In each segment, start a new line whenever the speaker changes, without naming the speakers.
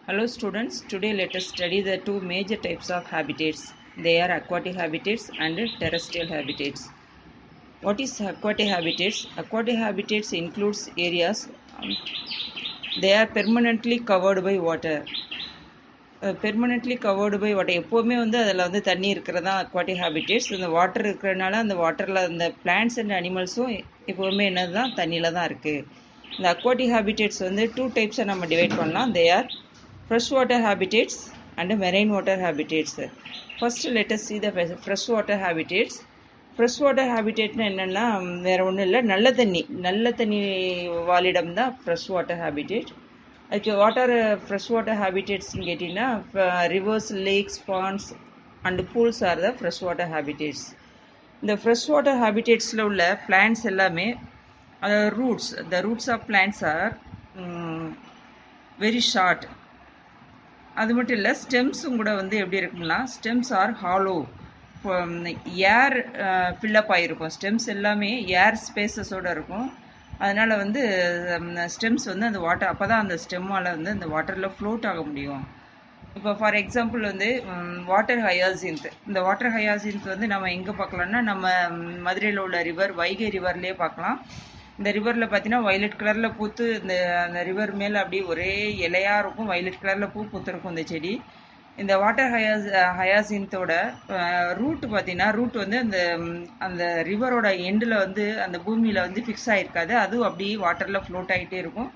Hello students, today let us study the two major types of habitats. They are aquatic habitats and terrestrial habitats. What is aquatic habitats? Aquatic habitats includes areas they are permanently covered by water. Permanently covered by water எப்போவுமே அதில் தண்ணி இருக்கிறதா aquatic ஹேபிட்டேட்ஸ். இந்த water இருக்கிறதுனால அந்த வாட்டரில் அந்த plants and அனிமல்ஸும் எப்போவுமே என்னது தான் தண்ணியில் தான் இருக்குது. இந்த அக்வாட்டிக் ஹேபிட்டேட்ஸ் டூ டைப்ஸை நம்ம டிவைட் பண்ணலாம். They are fresh water habitats and marine water habitats. First let us see the fresh water habitats. Fresh water ஹேபிட்டேட்னா என்னென்னா வேறு ஒன்றும் இல்லை, நல்ல தண்ணி வாழிடம் தான் ஃப்ரெஷ் வாட்டர் ஹேபிட்டேட். அதுக்கு ஃப்ரெஷ் வாட்டர் ஹேபிட்டேட்ஸ்ன்னு கேட்டிங்கன்னா rivers, lakes, ponds and pools are the fresh water habitats. இந்த ஃப்ரெஷ் வாட்டர் ஹேபிட்டேட்ஸில் உள்ள பிளான்ட்ஸ் எல்லாமே roots of plants are very short. அது மட்டும் இல்லை, ஸ்டெம்ஸும் கூட எப்படி இருக்கும்னா stems are hollow. Air fill up ஆகிருக்கும். ஸ்டெம்ஸ் எல்லாமே ஏர் ஸ்பேசஸோடு இருக்கும். அதனால் ஸ்டெம்ஸ் அந்த வாட்டர் அப்போ தான் அந்த ஸ்டெம்மால் அந்த வாட்டரில் ஃப்ளோட் ஆக முடியும். இப்போ ஃபார் எக்ஸாம்பிள் வாட்டர் ஹயாசின்த். இந்த வாட்டர் ஹயாசின்த் நம்ம எங்கே பார்க்கலாம்னா நம்ம மதுரையில் உள்ள ரிவர் வைகை ரிவர்லேயே பார்க்கலாம். இந்த ரிவரில் பார்த்தீங்கன்னா வைலட் கலரில் பூத்து அந்த ரிவர் மேலே அப்படியே ஒரே இலையாக இருக்கும். வைலட் கலரில் பூத்துருக்கும் இந்த செடி. இந்த வாட்டர் ஹயாசின்த்தோட ரூட் பார்த்தீங்கன்னா அந்த ரிவரோட எண்டில் அந்த பூமியில் ஃபிக்ஸ் ஆகிருக்காது. அதுவும் அப்படியே வாட்டரில் ஃப்ளோட் ஆகிட்டே இருக்கும்.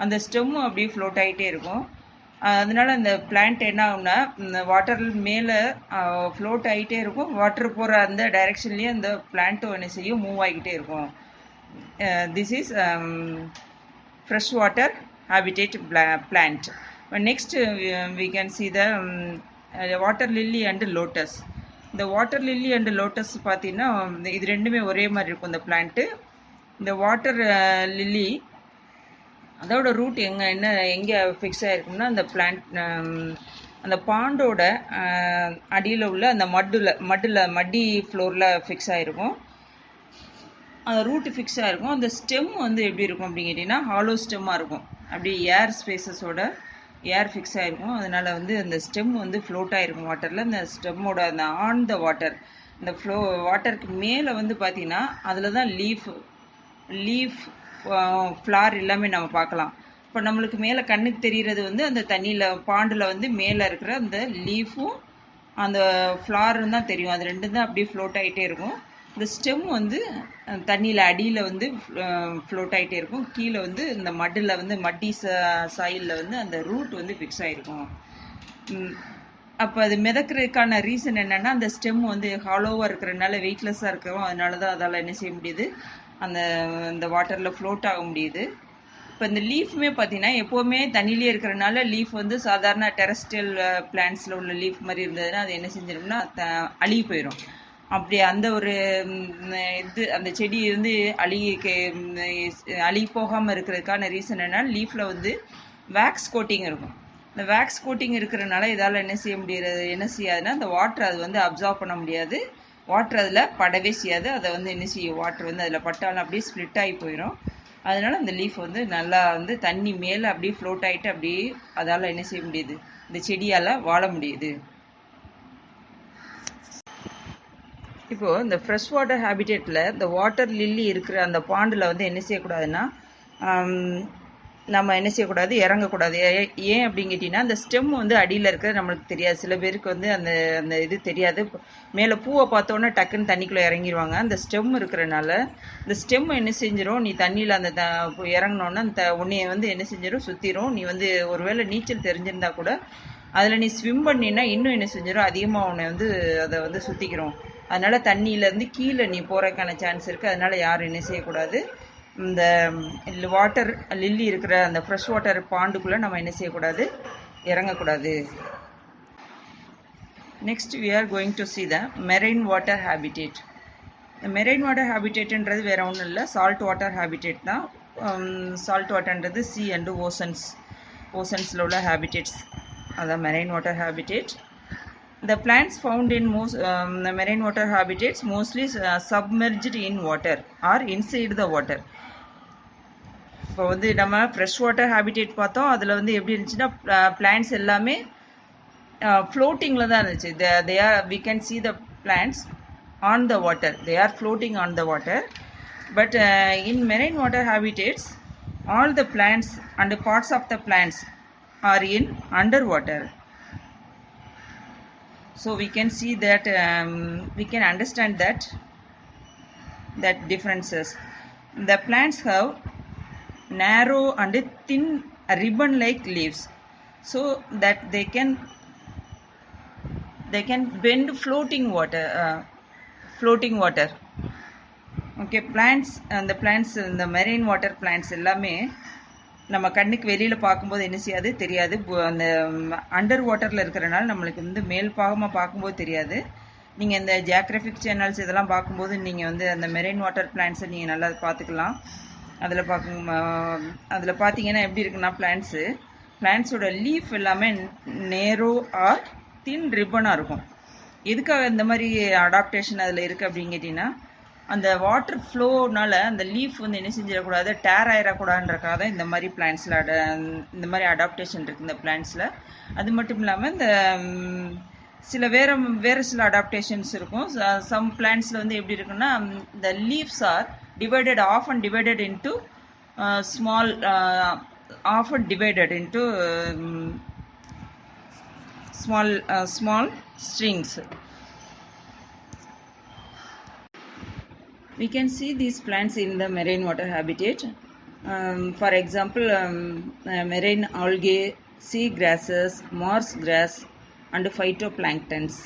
அந்த ஸ்டெம்மும் அப்படியே ஃப்ளோட் ஆகிட்டே இருக்கும். அதனால அந்த பிளான்ட் என்ன ஆகும்னா இந்த வாட்டர் மேலே ஃப்ளோட் ஆகிட்டே இருக்கும். வாட்டர் போகிற அந்த டைரெக்ஷன்லேயே அந்த பிளான்ட்டும் என்ன செய்யும், மூவ் ஆகிக்கிட்டே இருக்கும். This is fresh water habitat plant. Next we can see the water lily and lotus. இந்த வாட்டர் லில்லி அண்ட் லோட்டஸ் பார்த்தீங்கன்னா இது ரெண்டுமே ஒரே மாதிரி இருக்கும் இந்த பிளான்ட்டு. இந்த வாட்டர் லில்லி அதோட ரூட் எங்கே ஃபிக்ஸ் ஆகிருக்கும்னா அந்த பிளான்ட் அந்த பாண்டோட அடியில் உள்ள அந்த மட்டி ஃப்ளோரில் ஃபிக்ஸ் ஆகிருக்கும். அந்த ரூட்டு ஃபிக்ஸ் ஆகிருக்கும். அந்த ஸ்டெம் எப்படி இருக்கும் அப்படின்னு கேட்டிங்கன்னா ஹாலோ ஸ்டெம்மாக இருக்கும். அப்படி ஏர் ஸ்பேசஸோட ஏர் ஃபிக்ஸ் ஆகிருக்கும். அதனால் அந்த ஸ்டெம் ஃப்ளோட் ஆகிருக்கும் வாட்டரில். இந்த ஸ்டெம்மோட அந்த ஆன் த வாட்டர் இந்த வாட்டருக்கு மேலே பார்த்தீங்கன்னா அதில் தான் லீஃப் ஃப்ளார் எல்லாமே நம்ம பார்க்கலாம். இப்போ நம்மளுக்கு மேலே கண்ணுக்கு தெரிகிறது அந்த தண்ணியில் பாண்டில் மேலே இருக்கிற அந்த லீஃபும் அந்த ஃப்ளாரும் தான் தெரியும். அது ரெண்டும் தான் அப்படியே ஃப்ளோட் ஆகிட்டே இருக்கும். இந்த ஸ்டெம் தண்ணியில் அடியில் ஃப்ளோட் ஆகிட்டே இருக்கும். கீழே இந்த மட்டி சாயிலில் அந்த ரூட் ஃபிக்ஸ் ஆகிருக்கும். அப்போ அது மிதக்கிறதுக்கான ரீசன் என்னென்னா அந்த ஸ்டெம் ஹாலோவாக இருக்கிறதுனால வெயிட்லெஸ்ஸாக இருக்கிறோம். அதனால தான் அதால் என்ன செய்ய முடியுது, அந்த வாட்டரில் ஃப்ளோட் ஆக முடியுது. இப்போ இந்த லீஃப்மே பார்த்தீங்கன்னா எப்போவுமே தண்ணியிலே இருக்கிறனால லீஃப் சாதாரண டெரஸ்ட்ரியல் பிளான்ட்ஸில் உள்ள லீஃப் மாதிரி இருந்ததுன்னா அது என்ன செஞ்சிடும்னா அழுகி போயிடும். அப்படி அந்த ஒரு அந்த செடி அழுகி போகாமல் இருக்கிறதுக்கான ரீசன் என்னன்னா லீஃபில் வேக்ஸ் கோட்டிங் இருக்கும். இந்த வேக்ஸ் கோட்டிங் இருக்கிறனால இதால் என்ன செய்யாதுன்னா அந்த வாட்டர் அது அப்சார்ப் பண்ண முடியாது. வாட்டர் அதில் படவே செய்யாது. அதை என்ன செய்யும், வாட்டர் அதில் பட்டாலும் அப்படியே ஸ்ப்ளிட் ஆகி போயிடும். அதனால அந்த லீஃப் நல்லா தண்ணி மேலே அப்படியே ஃப்ளோட் ஆகிட்டு அப்படியே அதால் என்ன செய்ய முடியுது, இந்த செடியால் வாழ முடியுது. இப்போது இந்த ஃப்ரெஷ் வாட்டர் ஹேபிட்டேட்டில் இந்த வாட்டர் லில்லி இருக்கிற அந்த பாண்டில் என்ன செய்யக்கூடாதுன்னா நம்ம என்ன செய்யக்கூடாது, இறங்கக்கூடாது. ஏன் அப்படின்னு கேட்டிங்கன்னா அந்த ஸ்டெம் அடியில் இருக்கிறது நம்மளுக்கு தெரியாது. சில பேருக்கு அந்த அந்த இது தெரியாது. மேலே பூவை பார்த்தோன்னே டக்குன்னு தண்ணிக்குள்ளே இறங்கிடுவாங்க. அந்த ஸ்டெம் இருக்கிறனால இந்த ஸ்டெம் என்ன செஞ்சிடும், நீ தண்ணியில் அந்த இறங்கினோன்னா அந்த உன்னையை என்ன செஞ்சிடும், சுற்றிடும். நீ ஒருவேளை நீச்சல் தெரிஞ்சிருந்தா கூட அதில் நீ ஸ்விம் பண்ணினா இன்னும் என்ன செஞ்சிடும், அதிகமாக உன்னை அதை சுற்றிக்கிறோம். அதனால் தண்ணியிலேருந்து கீழே நீ போகிறதுக்கான சான்ஸ் இருக்குது. அதனால் யாரும் என்ன செய்யக்கூடாது, இந்த வாட்டர் லில்லி இருக்கிற அந்த ஃப்ரெஷ் வாட்டர் பாண்டுக்குள்ளே நம்ம என்ன செய்யக்கூடாது, இறங்கக்கூடாது. Next we are going to see the marine water habitat. இந்த மெரைன் வாட்டர் ஹேபிட்டேட்ன்றது வேறு ஒன்றும் இல்லை, சால்ட் வாட்டர் ஹேபிட்டேட் தான். சால்ட் வாட்டர்ன்றது சி அண்டு ஓசன்ஸில் உள்ள ஹேபிட்டேட்ஸ், அதான் marine water habitat. The plants found in most the marine water habitats mostly submerged in water or inside the water. இப்போ வந்து நம்ம ஃப்ரெஷ் வாட்டர் ஹேபிடேட் பார்த்தோம். அதில் வந்து எப்படி இருந்துச்சுன்னா பிளான்ட்ஸ் எல்லாமே ஃப்ளோட்டிங்கில் தான் இருந்துச்சு. they are we can see the plants on the water, they are floating on the water. But in marine water habitats, all the plants and parts of the plants are in underwater. So we can see that we can understand that differences. The plants have narrow and thin ribbon like leaves, so that they can bend floating water. Okay, plants and the plants in the marine water plants எல்லாமே நம்ம கண்ணுக்கு வெளியில் பார்க்கும்போது என்ன செய்யாது தெரியாது. அந்த under வாட்டரில் இருக்கிறனால நம்மளுக்கு வந்து மேல் பாகமாக பார்க்கும்போது தெரியாது. நீங்கள் இந்த ஜியாகிரபிக் சேனல்ஸ் இதெல்லாம் பார்க்கும்போது நீங்கள் வந்து அந்த மெரைன் வாட்டர் பிளான்ட்ஸை நீங்கள் நல்லா பார்த்துக்கலாம். அதில் பார்த்தீங்கன்னா எப்படி இருக்குன்னா பிளான்ட்ஸோட லீஃப் எல்லாமே நேரோ ஆர் தின் ரிப்பனாக இருக்கும். எதுக்காக இந்த மாதிரி அடாப்டேஷன் அதில் இருக்குது அப்படின்னு கேட்டிங்கன்னா, அந்த வாட்டர் ஃப்ளோனால அந்த லீஃப் வந்து என்ன செஞ்சிடக்கூடாது, டேர் ஆயிடக்கூடாதுன்றக்காக தான் இந்த மாதிரி பிளான்ட்ஸில் இந்த மாதிரி அடாப்டேஷன் இருக்குது இந்த பிளான்ட்ஸில். அது மட்டும் இல்லாமல் இந்த சில வேறு சில அடாப்டேஷன்ஸ் இருக்கும். சம் பிளான்ட்ஸில் வந்து எப்படி இருக்குன்னா, இந்த leaves are divided often divided into small often divided into small strings. We can see these plants in the marine water habitat. For example, marine algae, sea grasses, marsh grass, and phytoplanktons.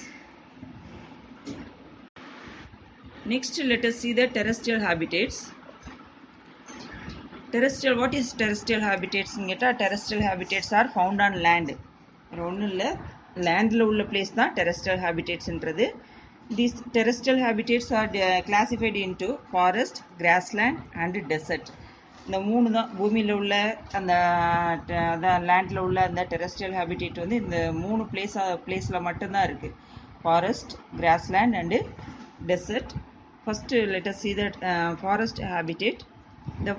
Next, let us see the terrestrial habitats. What is terrestrial habitats? Terrestrial habitats are found on land. Landல உள்ள place தான் terrestrial habitats ன்றது. These terrestrial habitats are classified into forest, grassland and desert. இந்த மூணு தான் பூமியில் உள்ள அந்த லேண்டில் உள்ள அந்த டெரெஸ்ட்ரியல் ஹேபிடேட் வந்து இந்த மூணு பிளேஸில் மட்டும்தான் இருக்குது. Forest, grassland and desert. First let us see that forest habitat. The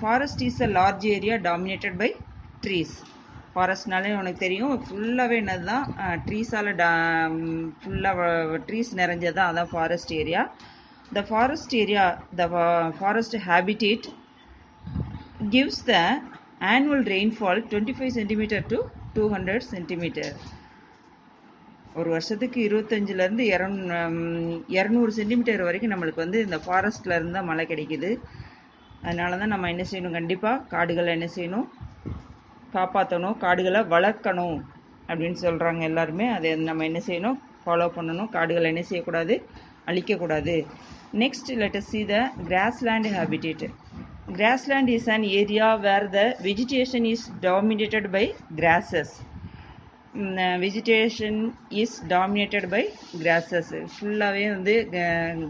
forest is a large area dominated by trees. ஃபாரஸ்ட்னாலே உனக்கு தெரியும், ஃபுல்லாகவே என்னது தான் ட்ரீஸால் ஃபுல்லாக ட்ரீஸ் நிறைஞ்சது தான், அதான் forest area. The forest habitat gives the annual rainfall 25 cm to 200 cm. ஒரு வருஷத்துக்கு 25லேருந்து 200 சென்டிமீட்டர் வரைக்கும் நம்மளுக்கு வந்து இந்த ஃபாரஸ்ட்டில் இருந்தால் மழை கிடைக்குது. அதனால தான் நம்ம என்ன செய்யணும், கண்டிப்பாக காடுகளை என்ன செய்யணும், காப்பாற்றணும், காடுகளை வளர்க்கணும் அப்படின்னு சொல்கிறாங்க எல்லாருமே. அதை நம்ம என்ன செய்யணும், ஃபாலோ பண்ணணும். காடுகளை என்ன செய்யக்கூடாது, அழிக்கக்கூடாது. Next let us see the grassland habitat. Grassland is an area where the vegetation is dominated by grasses. Vegetation is dominated by grasses. ஃபுல்லாகவே வந்து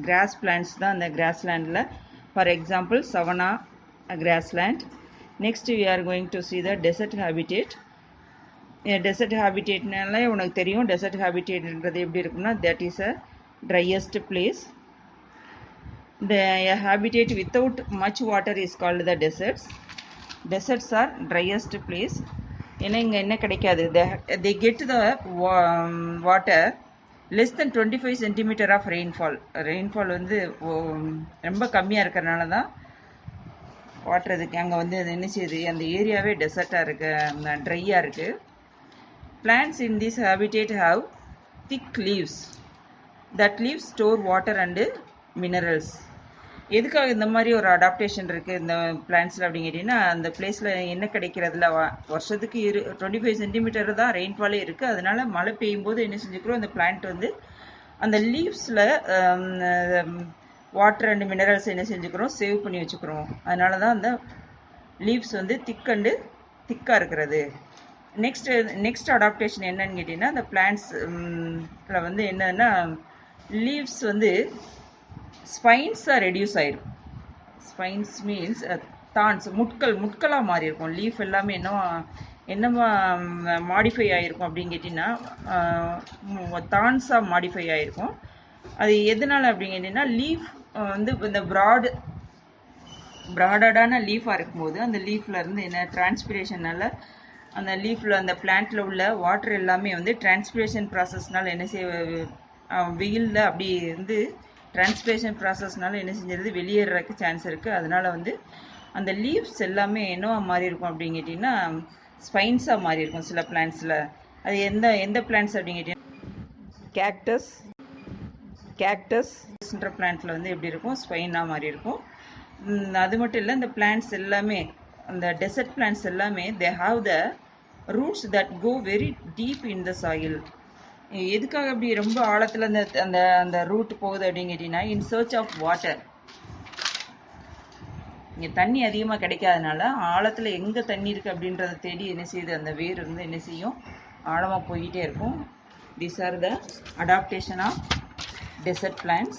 கிராஸ் பிளான்ட்ஸ் தான் அந்த கிராஸ்லேண்டில். For example, savanna grassland. Next we are going to see the desert habitat. Desert habitatனால உனக்கு தெரியும், desert habitatன்றது எப்படி இருக்குன்னா, that is a driest place. The habitat without much water is called the deserts. Deserts are driest place. ஏன்னா இங்கே என்ன கிடைக்காது, they get the water less than 25 cm of rainfall. Rainfall வந்து ரொம்ப கம்மியாக இருக்கிறனால தான் வாட்டுறதுக்கு அங்கே வந்து அது என்ன செய்யுது, அந்த ஏரியாவே டெசர்ட்டாக இருக்குது, ட்ரையாக இருக்குது. Plants in this habitat have thick leaves. That leaves store water and minerals. எதுக்காக இந்த மாதிரி ஒரு அடாப்டேஷன் இருக்குது இந்த பிளான்ட்ஸில் அப்படின்னு கேட்டிங்கன்னா, அந்த பிளேஸில் என்ன கிடைக்கிறதுல வருஷத்துக்கு 25 சென்டிமீட்டர் தான் ரெயின்ஃபாலே இருக்குது. அதனால மழை பெய்யும் போது என்ன செஞ்சுக்கிறோம், அந்த பிளான்ட் வந்து அந்த லீவ்ஸில் வாட்டர் அண்ட் மினரல்ஸ் என்ன செஞ்சுக்கிறோம், சேவ் பண்ணி வச்சுக்கிறோம். அதனால தான் அந்த லீவ்ஸ் வந்து திக்காக இருக்கிறது. நெக்ஸ்ட் அடாப்டேஷன் என்னன்னு கேட்டிங்கன்னா, அந்த பிளான்ட்ஸில் வந்து என்னன்னா, லீவ்ஸ் வந்து ஸ்பைன்ஸாக ரெடியூஸ் ஆகிடும். ஸ்பைன்ஸ் மீன்ஸ் தான்ஸ், முட்களாக மாறி இருக்கும். லீஃப் எல்லாமே என்னவா மாடிஃபை ஆகிருக்கும் அப்படின்னு கேட்டிங்கன்னா, தான்ஸாக மாடிஃபை ஆகிருக்கும். அது எதனால் அப்படின்னு கேட்டிங்கன்னா, லீஃப் வந்து இந்த ப்ராடடான லீஃபாக இருக்கும்போது அந்த லீஃபில் இருந்து என்ன டிரான்ஸ்பிரேஷனால் அந்த லீஃபில் அந்த பிளான்ட்டில் உள்ள வாட்டர் எல்லாமே வந்து டிரான்ஸ்பிரேஷன் ப்ராசஸ்னால் என்ன செய்ய வெயிலில் அப்படி வந்து டிரான்ஸ்பிரேஷன் ப்ராசஸ்னால என்ன செஞ்சிருது வெளியேறதுக்கு சான்ஸ் இருக்குது. அதனால் வந்து அந்த லீவ்ஸ் எல்லாமே என்னவா மாறி இருக்கும் அப்படின்னு கேட்டிங்கன்னா ஸ்பைன்ஸாக மாறி இருக்கும் சில பிளான்ட்ஸில். அது எந்த பிளான்ட்ஸ் அப்படின்னு கேட்டிங்கன்னா கேக்டஸ்ன்ற பிளான்ட்டில் வந்து எப்படி இருக்கும் ஸ்பைனாக மாறி இருக்கும். அது மட்டும் இல்லை, இந்த பிளான்ட்ஸ் எல்லாமே அந்த டெசர்ட் பிளான்ட்ஸ் எல்லாமே they have the roots that go very deep in the soil. எதுக்காக அப்படி ரொம்ப ஆழத்தில் அந்த அந்த அந்த ரூட் போகுது அப்படின்னு கேட்டிங்கன்னா இன் சர்ச் ஆஃப் வாட்டர். இங்கே தண்ணி அதிகமாக கிடைக்காதனால ஆழத்தில் எங்கே தண்ணி இருக்குது அப்படின்றத தேடி என்ன செய்யுது அந்த வேர் வந்து என்ன செய்யும் ஆழமாக போய்கிட்டே இருக்கும். These are the adaptation of desert plants.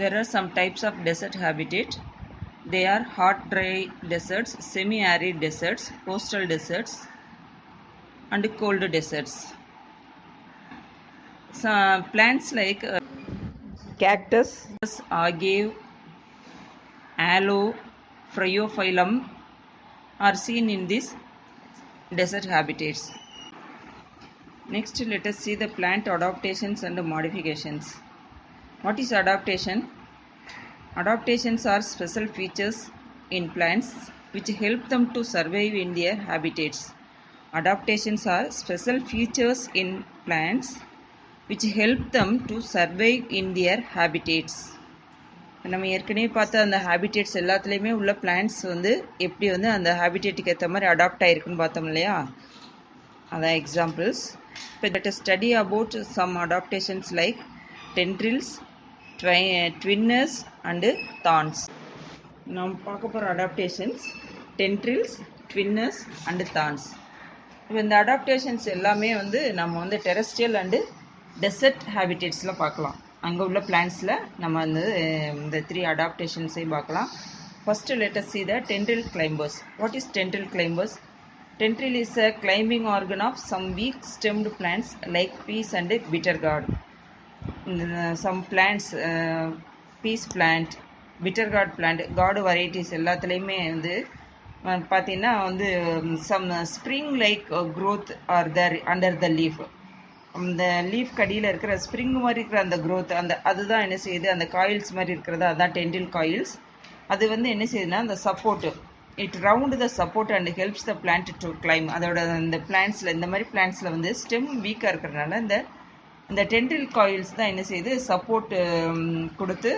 There are some types of desert habitat. They are hot dry deserts, semi-arid deserts, coastal deserts and cold deserts. Some plants like cactus, agave, aloe, bryophyllum are seen in these desert habitats. Next, let us see the plant adaptations and modifications. What is adaptation? Adaptations are special features in plants which help them to survive in their habitats. Adaptations are special features in plants which help them to survive in their habitats. நம்ம ஏற்கனவே பார்த்த அந்த habitats எல்லாத்துலேயுமே உள்ள plants வந்து எப்படி வந்து அந்த ஹேபிடேட்டுக்கு ஏற்ற மாதிரி அடாப்ட் ஆகிருக்குன்னு பார்த்தோம் இல்லையா, அதான் எக்ஸாம்பிள்ஸ். இப்போ let us study about some adaptations like tendrils, twinners and thorns. நாம் பார்க்க போகிற adaptations tendrils, twinners and thorns. இப்போ இந்த அடாப்டேஷன்ஸ் எல்லாமே வந்து நம்ம வந்து டெரஸ்ட்ரியல் அண்டு டெசர்ட் ஹேபிடேட்ஸில் பார்க்கலாம். அங்கே உள்ள பிளான்ட்ஸில் நம்ம வந்து இந்த 3 அடாப்டேஷன்ஸையும் பார்க்கலாம். First let us see the tendril climbers. What is tendril climbers? Tendril is a climbing organ of some weak stemmed plants like peas and bitter gourd. Some plants, peas plant, bitter gourd plant, gourd varieties எல்லாத்துலேயுமே வந்து பார்த்தீங்கன்னா வந்து some spring like growth are there under the leaf. அந்த leaf கடியில் இருக்கிற spring மாதிரி இருக்கிற அந்த growth அதுதான் என்ன செய்யுது அந்த காயில்ஸ் மாதிரி இருக்கிறது அதுதான் டெண்டில் காயில்ஸ். அது வந்து என்ன செய்யுதுன்னா அந்த support it round the support and helps the plant to claim. அதோட இந்த பிளான்ட்ஸில் இந்த மாதிரி பிளான்ட்ஸில் வந்து ஸ்டெம் வீக்காக இருக்கிறதுனால இந்த டெண்டில் காயில்ஸ் தான் என்ன செய்யுது சப்போர்ட் கொடுத்து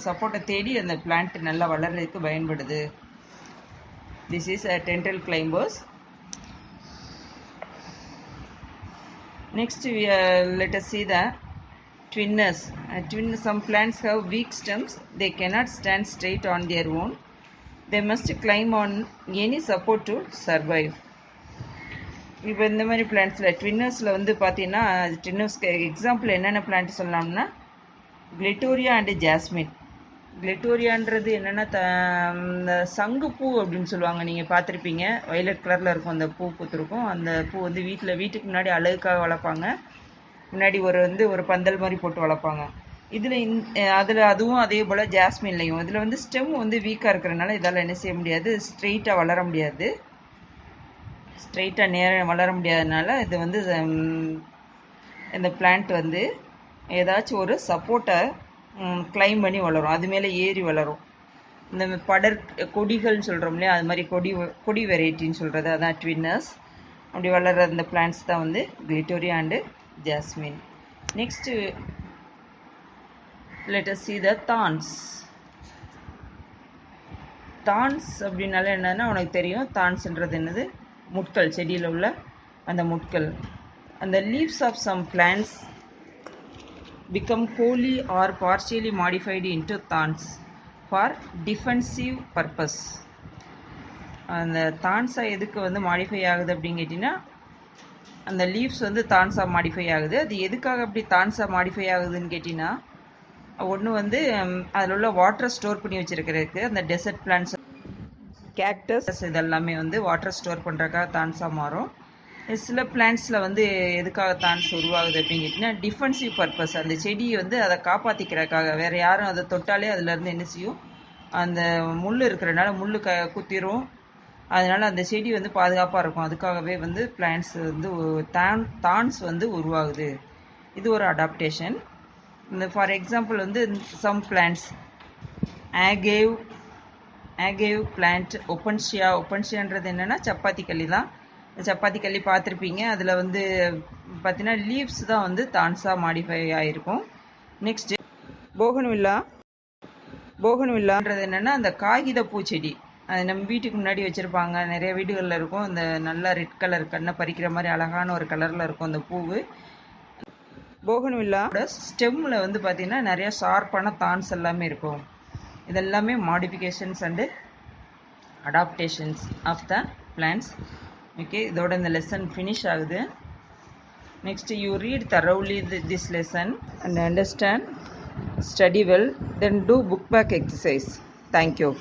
சப்போர்ட்டை தேடி அந்த பிளான்ட் நல்லா வளர்றதுக்கு பயன்படுது. This is a tendril climbers. Next, let us see the twinners. Some plants have weak stems. They cannot stand straight on their own. They must climb on any support to survive. இப்போ இந்த மாதிரி பிளான்ட்ஸில் ட்வின்னர்ஸில் வந்து பார்த்தீங்கன்னா ட்வின்னர்ஸ்க்கு example என்னென்ன plant சொல்லலாம்னா கிளிட்டோரியா and jasmine. கிளிட்டோரியான்றது என்னென்னா இந்த சங்குப்பூ அப்படின்னு சொல்லுவாங்க, நீங்கள் பார்த்துருப்பீங்க. வயலட் கலரில் இருக்கும் அந்த பூ பூத்துருக்கும். அந்த பூ வந்து வீட்டுக்கு முன்னாடி அழகுக்காக வளர்ப்பாங்க. முன்னாடி ஒரு பந்தல் மாதிரி போட்டு வளர்ப்பாங்க. அதில் அதுவும் அதே போல் ஜாஸ்மின்லையும் இதில் வந்து ஸ்டெம் வந்து வீக்காக இருக்கிறனால இதால் என்ன செய்ய முடியாது ஸ்ட்ரெயிட்டாக வளர முடியாது. ஸ்ட்ரெயிட்டாக வளர முடியாதனால இது வந்து இந்த பிளான்ட் வந்து ஏதாச்சும் ஒரு சப்போர்ட்டை கிளைம் பண்ணி வளரும், அது மேலே ஏறி வளரும். இந்த கொடிகள்னு சொல்கிறோம் இல்லையா, அது மாதிரி கொடி வெரைட்டின்னு சொல்கிறது அதான் ட்வின்னர்ஸ். அப்படி வளர்கிற இந்த பிளான்ட்ஸ் தான் வந்து Clitoria and jasmine. Next let us see the thorns. Thorns அப்படின்னால என்னன்னா உனக்கு தெரியும், தான்ஸ்ன்றது என்னது முட்கள், செடியில் உள்ள அந்த முட்கள். அந்த leaves of some plants become wholly or partially modified into thorns for defensive purpose. அந்த தான்ஸாக எதுக்கு வந்து மாடிஃபை ஆகுது அப்படின்னு கேட்டிங்கன்னா அந்த லீவ்ஸ் வந்து தான்ஸாக மாடிஃபை ஆகுது. அது எதுக்காக அப்படி தான்ஸாக மாடிஃபை ஆகுதுன்னு கேட்டிங்கன்னா ஒன்று வந்து அதில் உள்ள வாட்டரை ஸ்டோர் பண்ணி வச்சுருக்கிறதுக்கு அந்த டெசர்ட் பிளான்ட்ஸ் கேக்டஸ் இதெல்லாமே வந்து வாட்டர் ஸ்டோர் பண்ணுறதுக்காக தான்ஸாக மாறும். சில பிளான்ட்ஸில் வந்து எதுக்காக தான்ஸ் உருவாகுது அப்படின்னு கேட்டிங்கன்னா டிஃபென்சிவ் பர்பஸ். அந்த செடியை வந்து அதை காப்பாற்றிக்கிறதுக்காக, வேறு யாரும் அதை தொட்டாலே அதுலேருந்து என்ன செய்யும், அந்த முள் இருக்கிறனால முள் குத்திரும். அதனால் அந்த செடி வந்து பாதுகாப்பாக இருக்கும். அதுக்காகவே வந்து பிளான்ட்ஸ் வந்து தான்ஸ் வந்து உருவாகுது. இது ஒரு அடாப்டேஷன். இந்த ஃபார் எக்ஸாம்பிள் வந்து சம் பிளான்ட்ஸ் ஆகேவ் பிளான்ட், ஒப்பன்ஷியான்றது என்னென்னா சப்பாத்தி கல்லி தான். சப்பாத்தி கல்லி பார்த்துருப்பீங்க. அதில் வந்து பார்த்தீங்கன்னா லீவ்ஸ் தான் வந்து தான்ஸாக மாடிஃபை ஆகிருக்கும். நெக்ஸ்ட்டு போகன்வில்லான்றது என்னென்னா அந்த காகித பூச்செடி. அது நம்ம வீட்டுக்கு முன்னாடி வச்சுருப்பாங்க, நிறைய வீடுகளில் இருக்கும். அந்த நல்லா ரெட் கலர் கண்ணை பறிக்கிற மாதிரி அழகான ஒரு கலரில் இருக்கும் அந்த பூவு. போகன்வில்லாவோட ஸ்டெம்மில் வந்து பார்த்திங்கன்னா நிறைய ஷார்ப்பான தான்ஸ் எல்லாமே இருக்கும். இதெல்லாமே modifications and adaptations of the plants. Okay, இதோட இந்த லெசன் ஃபினிஷ் ஆகுது. Next you read thoroughly this lesson and understand, study well, then do book back exercise. Thank you.